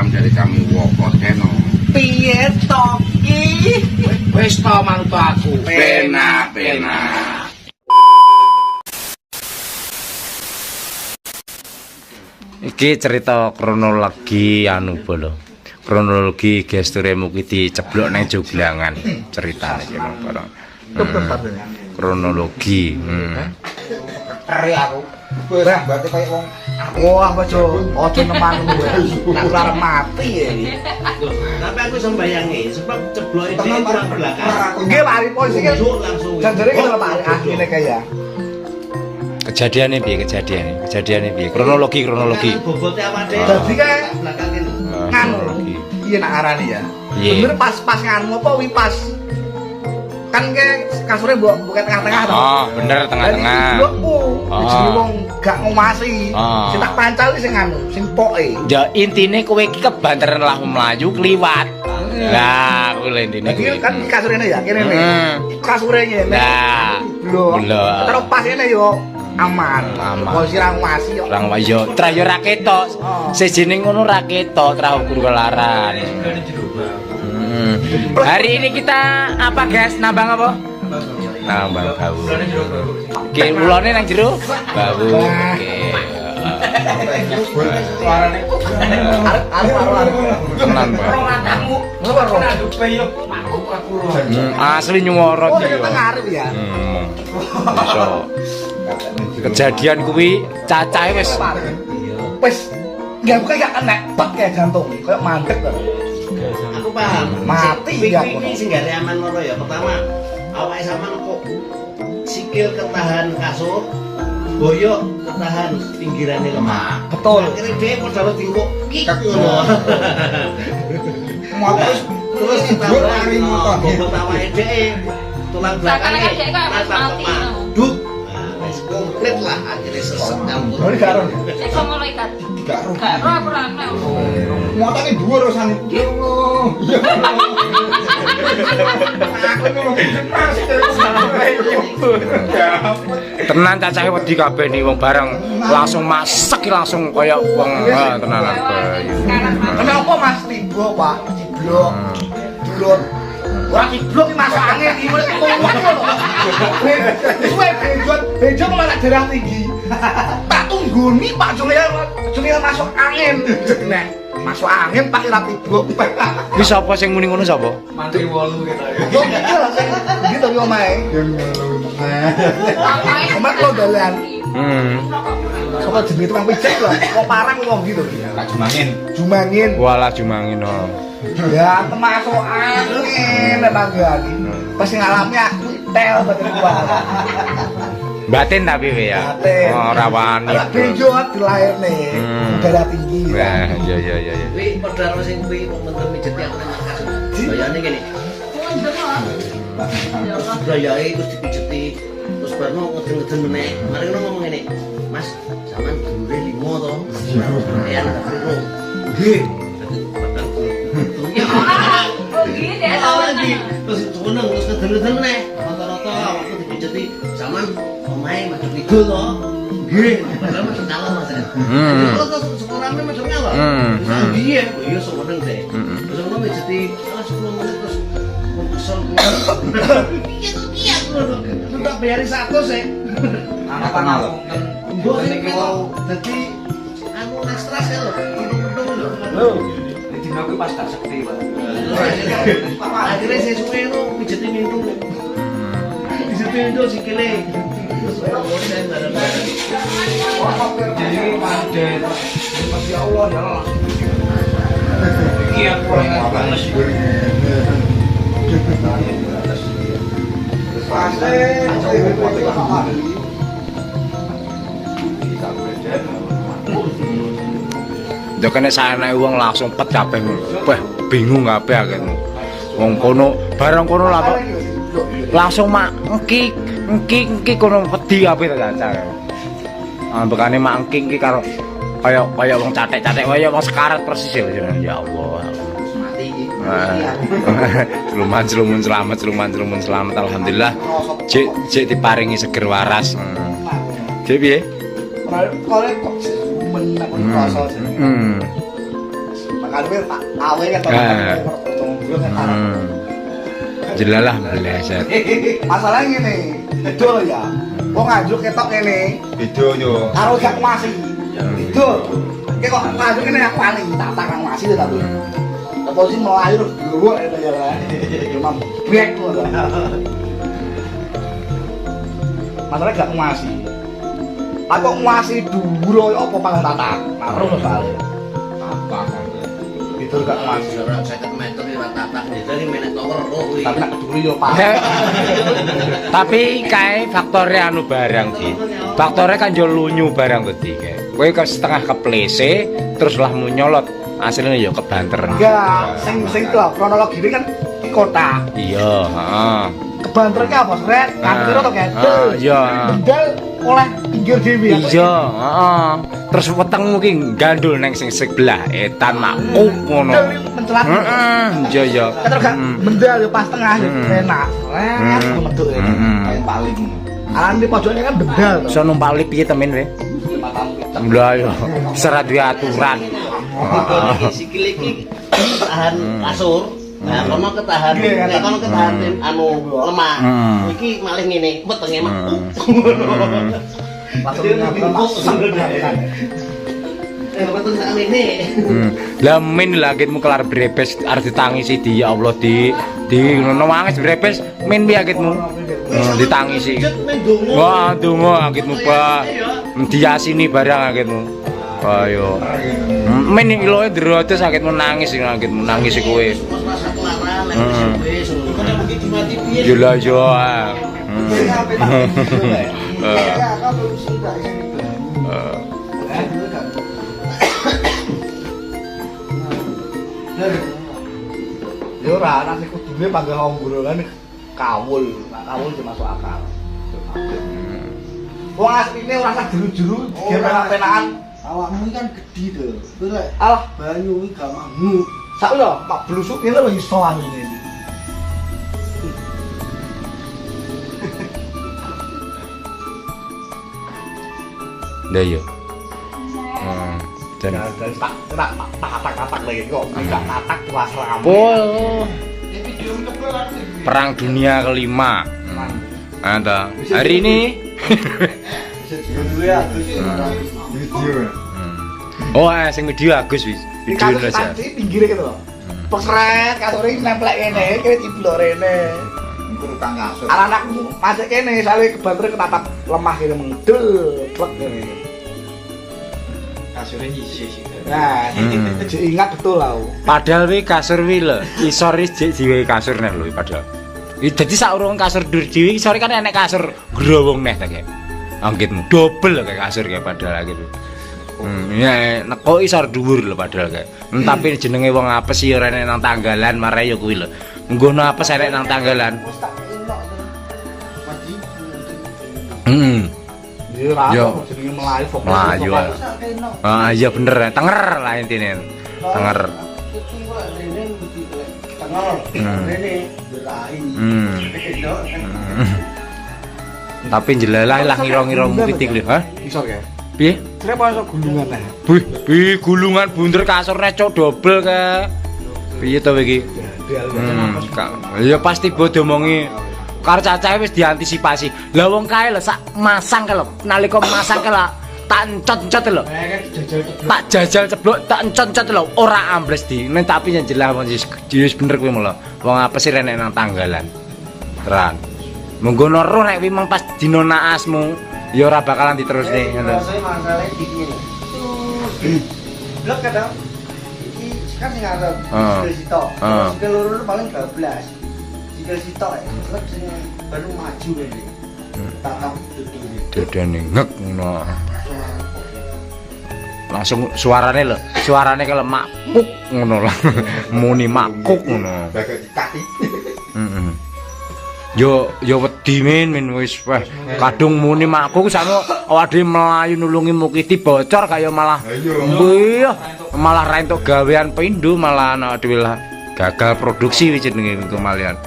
salam dari kami Woko Channel. Piye to ki? Wis to mantu aku. Pena. Iki cerita kronologi anu bolo. Kronologi gesturemu ki diceblok nang joglangan ceritane ki barang. Kronologi. Kari aku. Wah, berarti kayak wong wah bojo, ojo nemani kowe. Aku arep mati ya iki. Tapi aku iso mbayangi sebab cebloke dhewe kurang belakang. Nggih, Pak Ari polisi kan Langsung. jandare kan Pak Ari akhirnya kaya. Kejadiannya piye? Kejadiannya piye? Kronologi. Bobote awake dhewe. Dadi kae Belakang ini. nganu. Iya nak arani ya. Iya. Bener pas nganu apa wi pas. Kan ke kasurnya bukan tengah-tengah toh. Oh, bener tengah-tengah. Jadi wong gak ngomasi. Oh. Sing tak pancal sing anu, sing poke. Ya intine kowe iki kebanteran lah mlayu kliwat. Lah, kuwi lho intine. Jadi kan kasurnya ya, kene nih. Kasurnya ini. Lah, Belum. belum. Terus pas ini yo aman. Polisi ra ngomasi yo. Orang wayo, tra yo ra ketok. Sejene ngono ra ketok, tra ukur kelaran. Hari ini kita apa guys? Nambang apa? Nambang bau. Oke, ulone nang jero. Bau. Oke. Tenan, Pak. Asli nyuwara Oh, iki. dari tengah arep ya. Iso. Kejadian kuwi cacahe wis Wis enggak bukan gak kena bak kayak jantung, kayak mandek to. Aku paham. Mati ya aku. Iki sing gare aman loro ya. Pertama, awake sampean kok sikil ketahan kasur, boyok ketahan pinggirane lemah. Betul. Akhirnya dia padha tingkuk kik ngono. Terus ditambah bobot awake dhewe tulang belakangnya mati. Duk. Wis komplit lah akhirnya sesek nyampur. Oh, gak ron. Sik ngono ikat. Gak ron. Gak ro aku ra kenal. Motane dhuwur urusan. Ya Allah. Aku ngono tenan cacahe wedi kabeh nih wong bareng langsung masak langsung kaya wong tenanan bayu. Kenapa Mas Tibo, Pak? Ciblok. Dulur. Ora ciblok iki masuk angin iki wis kuat lho. Suwe bejo malah darah tinggi. Tak tungguni Pak Julian masuk angin. Nek masuk angin Pak ora tiblok. Kuwi sapa sing muni ngono sapa? Mantri 8 kita ya. Yo iki lho sing gitu yo omahe. Omak lo dalan. Sapa jenenge tukang pijat lho. Kok parang wong gitu. Jumangin. Walah jumangin oh. Ya termasuk angin emang gani. Pas ngalami aku tel badan gua. Batin tapi we ya. Batin. Oh rawani. Bejo dilairne. Darah tinggi. Wah, iya. Kuwi padha karo sing kuwi wong meneng mijeti aku nang kasur. Bayane kene. Gayae terus dipijeti. Terus barno ngeden-ngeden meneh. Mari ngono ngomong ngene. Mas, sampean dulure 5 to. Ya anak piro? Nggih. Terus tuneng terus ngeden-ngeden meneh. Rata-rata awakku dipijeti. Sampean omahe madhep kidul to. Nggih, padahal madhep ngalor Mas. Terus sekolahane madhep ngalor. Iya, iya semeneng teh. Terus ngono mijeti 10 menit terus kesel. Iya, udah bayari 100 ya. Anak panal. Mbok iki mau dadi anu ekstras ya lho. Hitung-hitung lho. Lho, dina kuwi pas tak sekti, Pak. Akhirnya sesuai itu pijeti mintu. Pijeti mintu sikile. Terus ora bosen bareng-bareng. Jadi padet. Masya Allah ya Allah. Iki aku ora bales. Yo kene sanake wong langsung pet kabeh ngono. Wah, bingung kabeh akhirnya. Wong kono bareng kono lah kok langsung mak engki kono wedi kabeh ta caca. Ambekane mak engki karo kaya wong catek-catek kaya wong sekarat persis ya Allah. Mati iki. Celuman selamat alhamdulillah. Cek diparingi seger waras. Cek piye? Kalau kok men aku rasa. Anu tak awe kan Jelalah meleset. Masalah ngene, dol ya. Wong nganjuk ketok ngene. Video yo. Karo gak ngwasi. Dol. Ki kok nganjuk ngene aku wani tak takang ngwasi ta tuh. Apa sih melayu dulu ya lah. Cuma brek ngono. Masalah gak ngwasi. Aku ngwasi dhuwur apa pang tatak. Nah, terus soalnya. Apa kan? Itu gak ngwasi. Ora 50 meter iki ora tatak dari menek tower kuwi. Tapi nak dulu yo Pak. Tapi kae faktore anu barang Ki. Faktore kan yo lunyu barang tadi kae. Kowe ke setengah keplese terus lah mu nyolot. Hasilnya yo kebanter. Enggak, sing itu kronologi ini kan di kota. Iya, heeh. Kebanternya apa sret? Kantor atau gedel? Iya. Bendel oleh pinggir dewi. Iya, heeh. Terus wetengmu ki gandul neng sing sebelah etan makuk ngono. Mencelat. Heeh, iya iya. Terus kan bendel yo pas tengah enak. Aku meduk ya. Paling paling. Aran di pojoknya kan bendel. Iso numpak lift piye temen we? Lah yo, serat duwe aturan. Sikil iki tahan kasur. Nah, kono ketahan, nek kono ketahan anu lemah. Iki malih ngene, wetenge makuk. Betul sak ngene. Lah min lakitmu kelar brepes arep ditangisi di ya Allah di ngono wangis brepes min piye akitmu? Ditangisi. Wah, donga akitmu Pak. Diasini barang akitmu. Ayo. Men iloe drotes akitmu nangis kowe. Yo lah yo. Yo ora nang kudune panggah ombrolan kawul. Nah, kawul cuma masuk akal. Wong asline ora usah juru-juru biar penak-penakan. Awakmu kan gede to. Terus Alah, banyu iki gak mampu. sak lho, mak blusuk ngene lho iso anu ngene. Lah yo. Dan Dan tak lagi kok enggak tatak kelas ramu. oh, Perang Dunia Kelima. Ada hari ini. Video. Oh, sing video Agus wis. Video Kasus Indonesia. tadi pinggir gitu loh. Pesret, kasur ini nempel kene, kene ciblok rene. Tukang kasur. Anak-anakku masuk kene, soalnya kebanter ketatak lemah gitu mengedel, plek kene. Kasurnya isi sih. Nah, ingat betul lah. Padahal wi kasur wi lho, isor wis diwe kasur neh lho padahal. Dadi sak urung kasur dur dhewe isor kan enek kasur growong neh ta kayak. Anggitmu double lho kayak kasur kayak padahal gitu. Ya neko isor dhuwur lho padahal kayak. Tapi jenenge wong apes ya ora enek nang tanggalan marai ya kuwi lho. Nggono apes enek nang tanggalan. Iya, Yo. jenenge Melayu fokus. Melayu. Ah iya bener, tenger lah intine. Tenger. Tapi jelalah lah ngira-ngira pitik lho, ha? Isor ya. Piye? Kenapa iso gulungan teh? Wih, gulungan bunder kasurnya cok double ke. Piye to iki? Ya pasti bodo omongi. Karo cacahe wis diantisipasi. Lah wong kae lho sak masang ke lho. Nalika masang ke lho tak encot-encot lho. Tak jajal ceblok tak encot-encot lho. Ora ambles di. Nek tapi yang jelas wis bener kuwi lho. Wong apa sih renek nang tanggalan. Terang. Menggono roh nek kuwi mung pas dina naasmu ya ora bakalan diterusne ngono. Masalah iki. Blok kadang iki kan sing arep sikil sitok. Sikil loro paling 12. Sikil sitok blok sing baru maju ini. Tak Dodone ngek ngono. Langsung suarane lho, suarane kaya makuk ngono lho. Muni makuk ngono. Bagai kaki. Heeh. Yo wedi min wis weh. Kadung muni makuk sakno awake mlayu nulungi Mukiti bocor kaya malah. Iya, malah ra entuk gawean pindho malah ana dhewe lah gagal produksi wis jenenge kemalian.